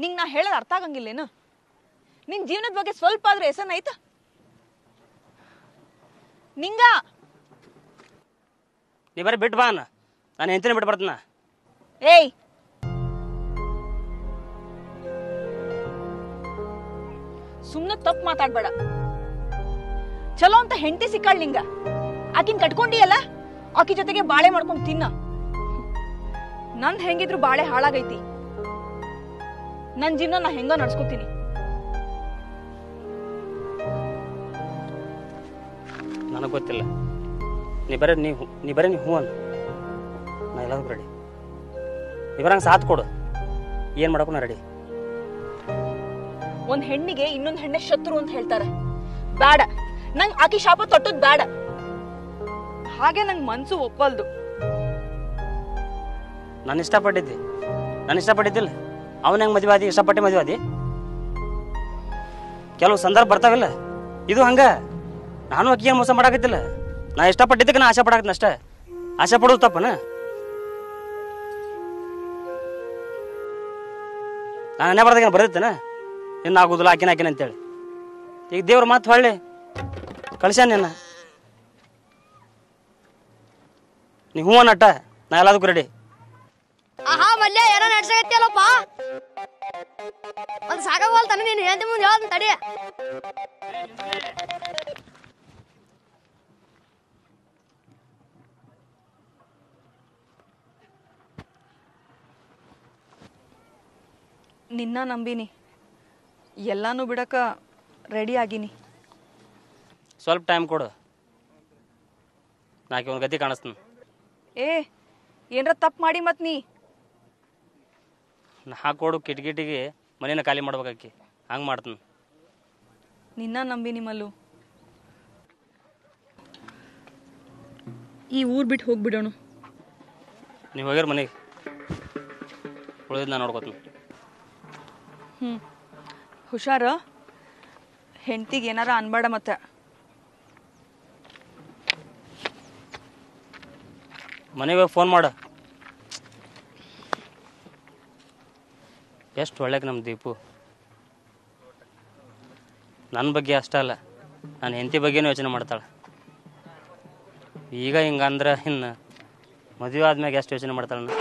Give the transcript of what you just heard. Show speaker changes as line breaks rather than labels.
ನಿಂಗೆ ನಾ ಹೇಳೋದು ಅರ್ಥ ಆಗಂಗಿಲ್ಲೇನು? ನಿನ್ನ ಜೀವನದ ಬಗ್ಗೆ ಸ್ವಲ್ಪ ಆದ್ರೂ ಹೆಸನ್ ಆಯ್ತಾ ನಿಂಗ?
ನೀ ಬರೀ ಬಿಟ್ಟು ಬಾ ನಾನು ಹೆಂಡತಿನ ಬಿಟ್ಟು ಬರ್ತೀನ.
ಏಯ್, ಸುಮ್ಮನೆ ತಪ್ಪು ಮಾತಾಡ್ಬೇಡ. ಚಲೋ ಅಂತ ಹೆಂಡತಿ ಸಿಕ್ಕಾಳ್ ನಿಂಗ, ಆಕಿನ್ ಕಟ್ಕೊಂಡಿಯಲ್ಲ, ಆಕಿ ಜೊತೆಗೆ ಬಾಳೆ ಮಾಡ್ಕೊಂಡು ತಿನ್ನ. ನಂದ್ ಹೆಂಗಿದ್ರು ಬಾಳೆ ಹಾಳಾಗೈತಿ. ನನ್ ಜೀವನ ನಾ ಹೆಂಗ ನಡ್ಸ್ಕೊತೀನಿ.
ನನಗೆ ಗೊತ್ತಿಲ್ಲ. ನೀ ಬರೀ ಹೂ ಅಂದ ನಾ ಎಲ್ಲದಕ್ಕೂ ರೆಡಿ. ನೀ ಬರಂಗೆ ಸಾಥ್ ಕೊಡು, ಏನು ಮಾಡೋಕ್ಕೂ ನಾ ರೆಡಿ.
ಒಂದ್ ಹೆಣ್ಣಿಗೆ ಇನ್ನೊಂದ್ ಹೆಣ್ಣೆ ಶತ್ರು ಅಂತ ಹೇಳ್ತಾರೆ. ಬೇಡ, ನಂಗ್ ಆಕಿ ಶಾಪ ತೊಟ್ಟದ್ ಬೇಡ. ಹಾಗೆ ನಂಗ್ ಮನ್ಸು ಒಪ್ಪಲ್ದು.
ನಾನು ಇಷ್ಟಪಟ್ಟಿದ್ದಿಲ್ಲ. ಅವನ ಹೆಂಗೆ ಮದುವೆ ಆದಿ, ಇಷ್ಟಪಟ್ಟೆ ಮದುವೆ ಆದಿ. ಕೆಲವು ಸಂದರ್ಭ ಬರ್ತಾವಿಲ್ಲ, ಇದು ಹಂಗ. ನಾನು ಆಕಿ ಏನು ಮೋಸ ಮಾಡಾಕತ್ತಿಲ್ಲ. ನಾ ಇಷ್ಟಪಟ್ಟಿದ್ದಕ್ಕೆ ನಾ ಆಸೆ ಪಡಾಕತ್ತೀನಿ ಅಷ್ಟೇ. ಆಸೆ ಪಡೋದು ತಪ್ಪನ? ನಾನೇ ಬರ್ದಾಗ ಬರ್ದಿತ್ತೇನ ಇನ್ನು ಆಗುದಿಲ್ಲ ಆಕಿನ ಅಂತೇಳಿ. ಈಗ ದೇವ್ರ ಮಾತು ಹೊಳ್ಳಿ ಕಳ್ಸ್ಯಾನ ನಿನ್ನ. ನೀ ಹೂ ನಟ, ನಾ ಎಲ್ಲದಕ್ಕೂ ರೆಡಿ.
ಆಹಾ ಮಲ್ಯ ಏನೋ ನಡ್ಸಕತ್ತಿಯಲ್ಲಪ್ಪ, ಒಂದು ಸಾಕಾಗೋಲ್ತಾನೆ ನೀನು ಹೇಳ್ತಿ ಮುಂದೆ ಹೇಳ್ತೀನಿ ತಡಿ.
ನಿನ್ನ ನಂಬಿನಿ, ಎಲ್ಲಾನು ಬಿಡಕ ರೆಡಿ ಆಗಿನಿ.
ಸ್ವಲ್ಪ ಟೈಮ್ ಕೊಡು, ನಾಕಿ ಒಂದು ಗತಿ ಕಾಣಿಸ್ತೀನಿ.
ಏನರ ತಪ್ಪು ಮಾಡಿ ಮತ್ ನೀ
ಕೊಡು ಕಿಟಕಿಟಿಗೆ ಮನೇನ ಖಾಲಿ ಮಾಡ್ಬೇಕಾಕಿ, ಹಂಗೆ ಮಾಡ್ತೀನಿ.
ನಿನ್ನ ನಂಬಿನಿ ಮಲ್ಲು, ಈ ಊರ್ ಬಿಟ್ಟು ಹೋಗ್ಬಿಡೋಣ.
ನೀವು ಹೋಗ್ಯಾರ ಮನೆಗೆ, ಉಳಿದ್ ನಾನು ನೋಡ್ಕೋತೀನಿ.
ಹುಷಾರ, ಹೆಂಡತಿಗೆ ಏನಾರ ಅನ್ಬೇಡ. ಮತ್ತೆ
ಮನೆಗೆ ಫೋನ್ ಮಾಡು. ಎಷ್ಟು ಒಳ್ಳೆಗೆ ನಮ್ಮ ದೀಪು. ನನ್ನ ಬಗ್ಗೆ ಅಷ್ಟೇ ಅಲ್ಲ, ನಾನು ಹೆಂಡತಿ ಬಗ್ಗೆನೂ ಯೋಚನೆ ಮಾಡ್ತಾಳೆ. ಈಗ ಹಿಂಗಂದ್ರೆ ಇನ್ನು ಮದುವೆ ಆದ್ಮ್ಯಾಗ ಎಷ್ಟು ಯೋಚನೆ ಮಾಡ್ತಾಳೆ.